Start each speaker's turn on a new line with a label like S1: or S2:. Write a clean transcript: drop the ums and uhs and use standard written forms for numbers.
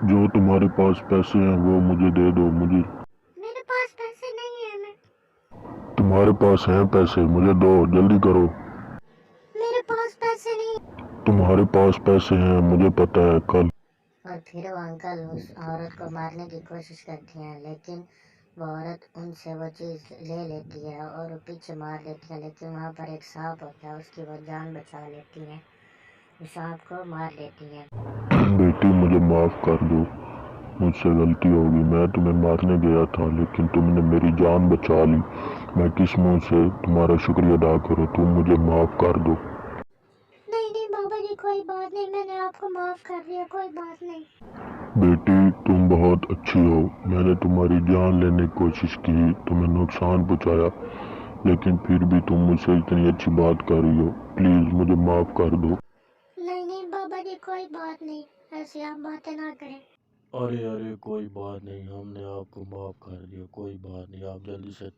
S1: جو تمہارے پاس پیسے ہیں وہ مجھے دے دو. مجھے
S2: میرے پاس پیسے نہیں ہیں.
S1: تمہارے پاس ہیں پیسے, مجھے دو, جلدی کرو.
S2: میرے پاس پیسے نہیں.
S1: تمہارے پاس پیسے ہیں, مجھے پتا ہے. کل
S2: اور پھر وہ انکل اس عورت کو مارنے کی کوشش کرتی ہیں, لیکن وہ عورت ان سے وہ چیز لے لیتی ہے اور وہ پیچھے مار لیتی ہے, لیکن وہاں پر ایک سانپ ہوتا ہے, اس کی وہ جان بچا لیتی ہیں, سانپ کو مار لیتی ہیں.
S1: بیٹی مجھے معاف کر دو, مجھ سے غلطی ہوگی. میں تمہیں مارنے گیا تھا لیکن تم نے میری جان بچا لی. میں کس منہ سے تمہارا شکریہ ادا کروں. تم مجھے معاف کر دو.
S2: نہیں بابا جی, کوئی بات نہیں, میں نے آپ کو معاف کر دیا, کوئی بات نہیں.
S1: بیٹی تم بہت اچھی ہو. میں نے تمہاری جان لینے کی کوشش کی, تمہیں نقصان پہنچایا, لیکن پھر بھی تم مجھ سے اتنی اچھی بات کر رہی ہو. پلیز مجھے معاف کر دو.
S2: نہیں بابا جی, کوئی بات نہیں, ایسی آپ باتیں نہ کریں.
S3: ارے کوئی بات نہیں, ہم نے آپ کو معاف کر دیا, کوئی بات نہیں, آپ جلدی سے